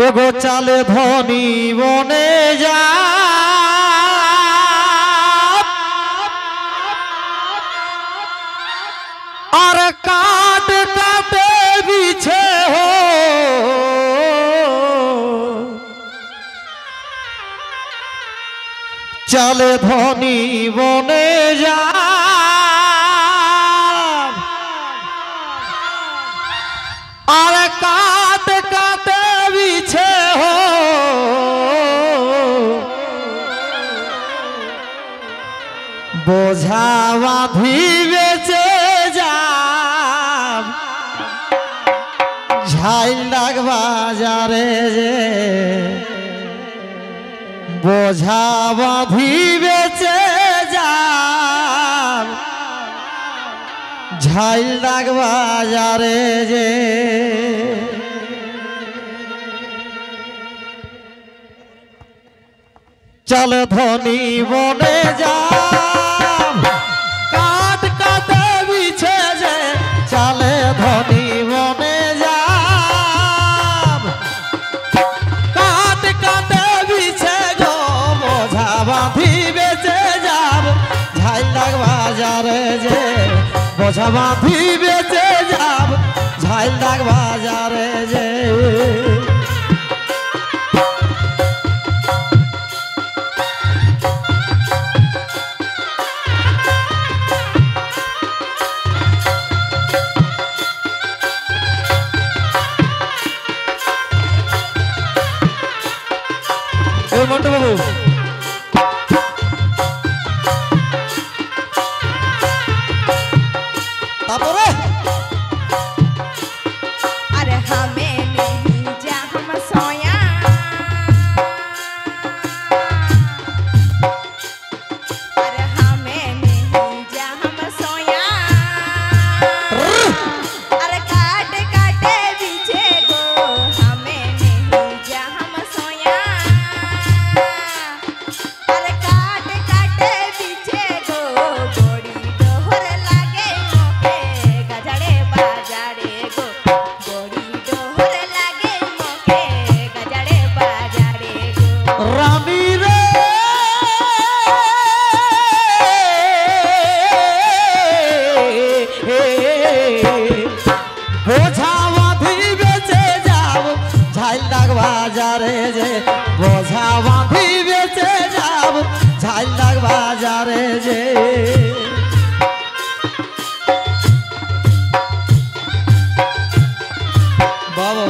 এগো চালে ধনী বনে যা আর কাট কাটে বিছে হো চালে ধনী বনে যা আর কাট কাটে বিছে হো বোঝা বাঁধি বেচে যাব ঝাইল ডাক বাজারে যে বোঝা বাঁধি বেচে যাব ঝাইল ডাক বাজারে যে চল ধনী বনে যা কাট কাটে বিছে যে চলে ধনী বনে যা কাট কাটে বিছে গো বোঝা বাঁধি বেচে যাব ঝাইল ডাক বাজারে যে বোঝা বাঁধি বেচে যাব ঝাইল ডাক বাজারে যে মন্টু বাবু তারপরে अरे हमें नहीं जा हम सोया अरे हमें नहीं जा हम सोया अरे काट काटे पीछे गो हमें नहीं जा हम सोया अरे काट काटे पीछे गो गोड़ी डोहर लागे मोके गजड़े बाजारे गो गोड़ी डोहर लागे मोके गजड़े बाजारे गो रानी रे বোঝা বাঁধি বেচে যাব ঝাইল ডাক বাজারে যে বোঝা বাঁধি বেচে যাব ঝাইল ডাক বাজারে যে বাবা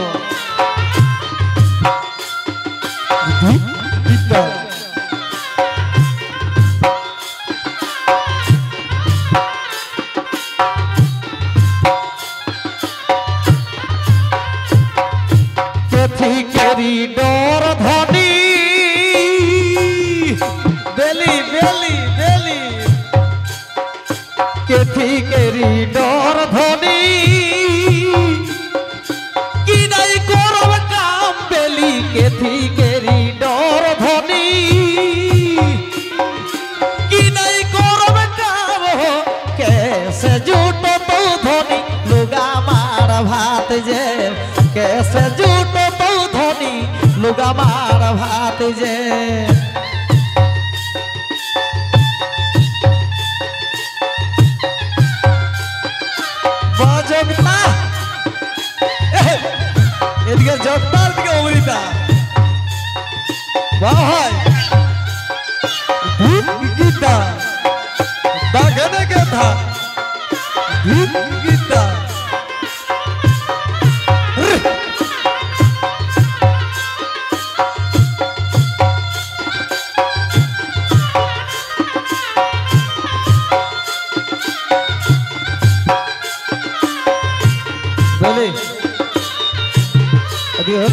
কেরি ডোর ধনী বেলি বেলি বেলি কেরি ডোর ধনী কি নাই করব কাম বেলি কেরি ডোর ধনী কি নাই করব কাম কেসে জুটো তো ধনী লুগা মার ভাত যে कैसे जूटो तो धनी लुगा मार भात जे जोगता एदिके जोगता एदिके उमरिता भाई धूप गीता दागने के था धूप गीता बोले अभी हो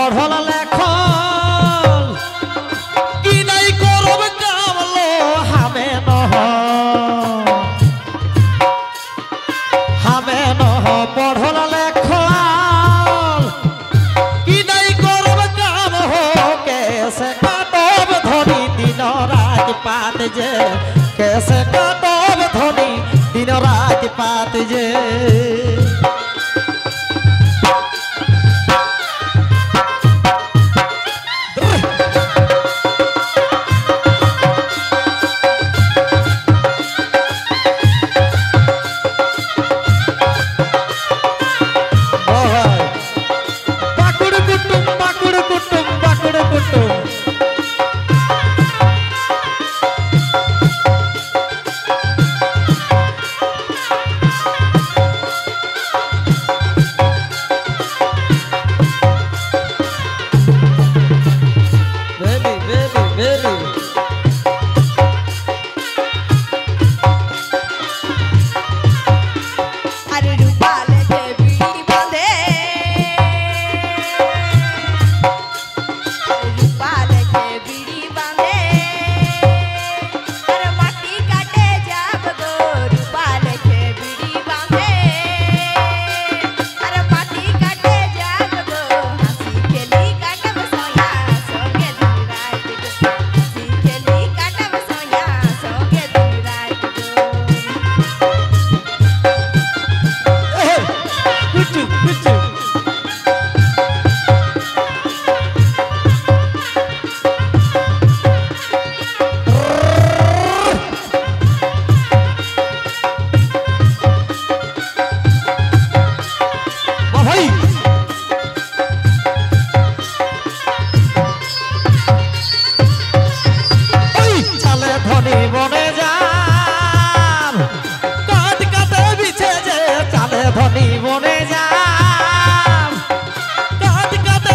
পড়ল লেখল কি নাই করব কামলো হামে নহ পড়ল লেখল কি নাই করব কাম হো কেসে কাটব ধনী দিন রাত পাত যে কেসে কাটব ধনী দিন রাত পাত যে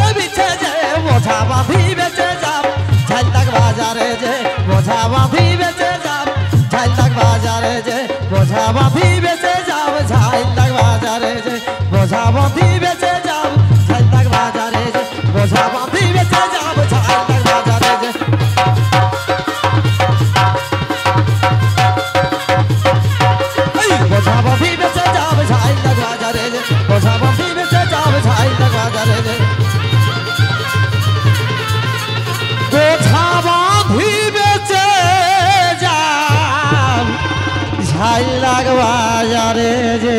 बोझा बांधी बेचे जाब झाइल तक बाजारे जे बोझा बांधी बेचे जाब झाइल तक बाजारे जे बोझा बांधी बेचे जाब झाइल तक बाजारे जे बोझा बांधी बेचे जाब झाइल तक बाजारे जे बोझा बांधी बेचे जाब झाइल तक बाजारे जे बोझा बांधी बेचे जाब झाइल तक बाजारे जे बोझा बांधी बेचे जाब झाइल तक बाजारे जे